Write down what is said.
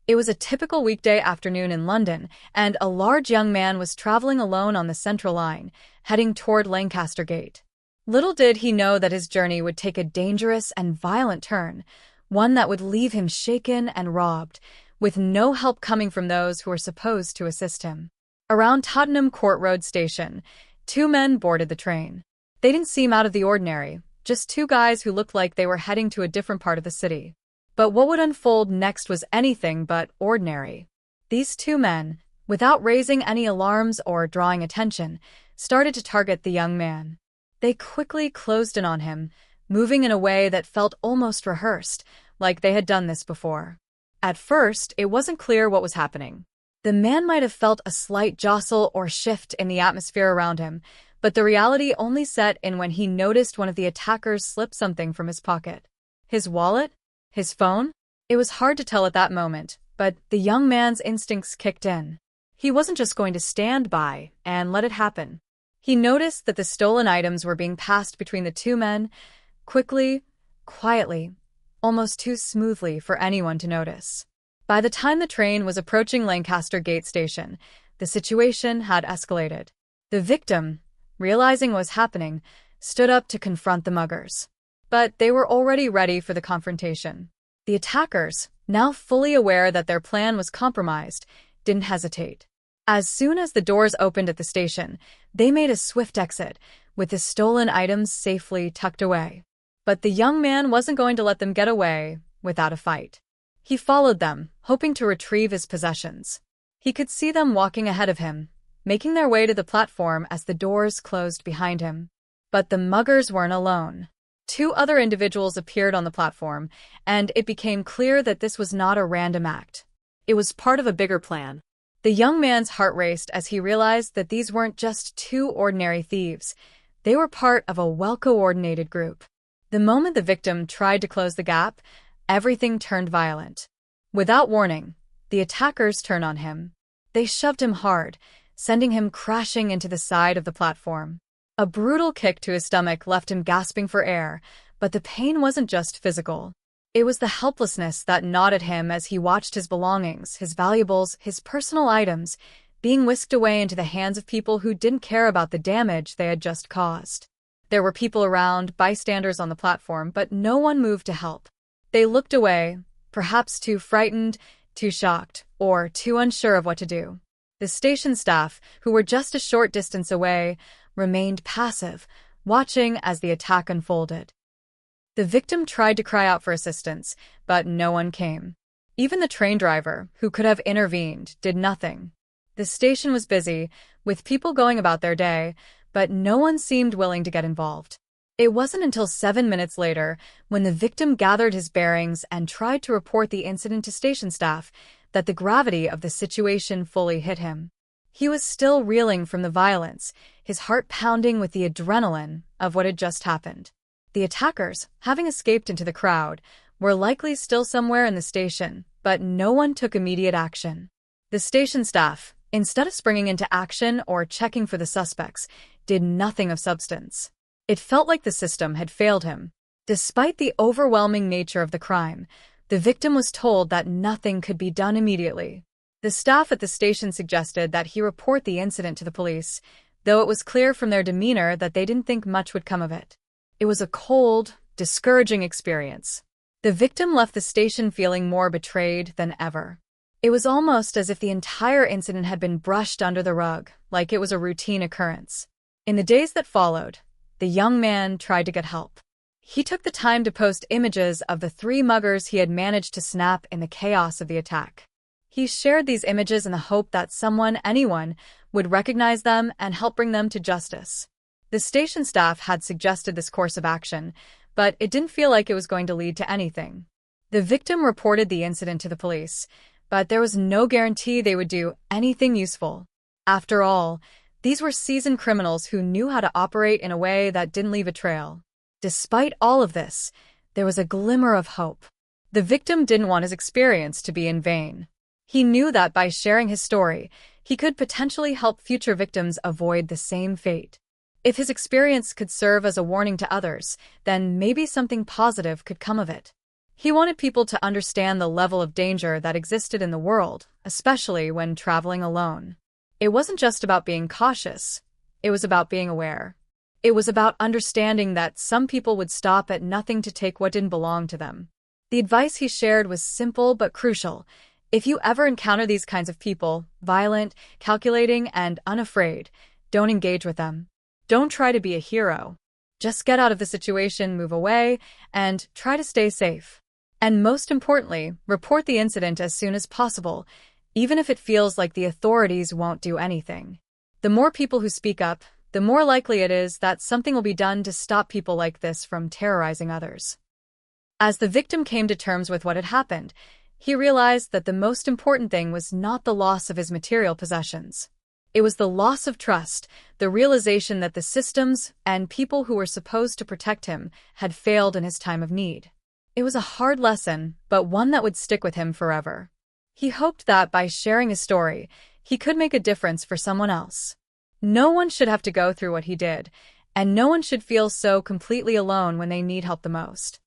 It was a typical weekday afternoon in London, and a large young man was traveling alone on the Central Line, heading toward Lancaster Gate. Little did he know that his journey would take a dangerous and violent turn, one that would leave him shaken and robbed, with no help coming from those who were supposed to assist him. Around Tottenham Court Road Station, two men boarded the train. They didn't seem out of the ordinary, just two guys who looked like they were heading to a different part of the city. But what would unfold next was anything but ordinary. These two men, without raising any alarms or drawing attention, started to target the young man. They quickly closed in on him, moving in a way that felt almost rehearsed, like they had done this before. At first, it wasn't clear what was happening. The man might have felt a slight jostle or shift in the atmosphere around him, but the reality only set in when he noticed one of the attackers slip something from his pocket. His wallet? His phone? It was hard to tell at that moment, but the young man's instincts kicked in. He wasn't just going to stand by and let it happen. He noticed that the stolen items were being passed between the two men, quickly, quietly, almost too smoothly for anyone to notice. By the time the train was approaching Lancaster Gate Station, the situation had escalated. The victim, realizing what was happening, stood up to confront the muggers. But they were already ready for the confrontation. The attackers, now fully aware that their plan was compromised, didn't hesitate. As soon as the doors opened at the station, they made a swift exit, with the stolen items safely tucked away. But the young man wasn't going to let them get away without a fight. He followed them, hoping to retrieve his possessions. He could see them walking ahead of him, making their way to the platform as the doors closed behind him. But the muggers weren't alone. Two other individuals appeared on the platform, and it became clear that this was not a random act. It was part of a bigger plan. The young man's heart raced as he realized that these weren't just two ordinary thieves. They were part of a well-coordinated group. The moment the victim tried to close the gap, everything turned violent. Without warning, the attackers turned on him. They shoved him hard, sending him crashing into the side of the platform. A brutal kick to his stomach left him gasping for air, but the pain wasn't just physical. It was the helplessness that gnawed at him as he watched his belongings, his valuables, his personal items, being whisked away into the hands of people who didn't care about the damage they had just caused. There were people around, bystanders on the platform, but no one moved to help. They looked away, perhaps too frightened, too shocked, or too unsure of what to do. The station staff, who were just a short distance away, remained passive, watching as the attack unfolded. The victim tried to cry out for assistance, but no one came. Even the train driver, who could have intervened, did nothing. The station was busy, with people going about their day, but no one seemed willing to get involved. It wasn't until 7 minutes later, when the victim gathered his bearings and tried to report the incident to station staff, that the gravity of the situation fully hit him. He was still reeling from the violence, his heart pounding with the adrenaline of what had just happened. The attackers, having escaped into the crowd, were likely still somewhere in the station, but no one took immediate action. The station staff, instead of springing into action or checking for the suspects, did nothing of substance. It felt like the system had failed him. Despite the overwhelming nature of the crime, the victim was told that nothing could be done immediately. The staff at the station suggested that he report the incident to the police, though it was clear from their demeanor that they didn't think much would come of it. It was a cold, discouraging experience. The victim left the station feeling more betrayed than ever. It was almost as if the entire incident had been brushed under the rug, like it was a routine occurrence. In the days that followed, the young man tried to get help. He took the time to post images of the three muggers he had managed to snap in the chaos of the attack. He shared these images in the hope that someone, anyone, would recognize them and help bring them to justice. The station staff had suggested this course of action, but it didn't feel like it was going to lead to anything. The victim reported the incident to the police, but there was no guarantee they would do anything useful. After all, these were seasoned criminals who knew how to operate in a way that didn't leave a trail. Despite all of this, there was a glimmer of hope. The victim didn't want his experience to be in vain. He knew that by sharing his story, he could potentially help future victims avoid the same fate. If his experience could serve as a warning to others, then maybe something positive could come of it. He wanted people to understand the level of danger that existed in the world, especially when traveling alone. It wasn't just about being cautious, it was about being aware. It was about understanding that some people would stop at nothing to take what didn't belong to them. The advice he shared was simple but crucial. If you ever encounter these kinds of people, violent, calculating, and unafraid, don't engage with them. Don't try to be a hero. Just get out of the situation, move away, and try to stay safe. And most importantly, report the incident as soon as possible, even if it feels like the authorities won't do anything. The more people who speak up, the more likely it is that something will be done to stop people like this from terrorizing others. As the victim came to terms with what had happened, he realized that the most important thing was not the loss of his material possessions. It was the loss of trust, the realization that the systems and people who were supposed to protect him had failed in his time of need. It was a hard lesson, but one that would stick with him forever. He hoped that by sharing his story, he could make a difference for someone else. No one should have to go through what he did, and no one should feel so completely alone when they need help the most.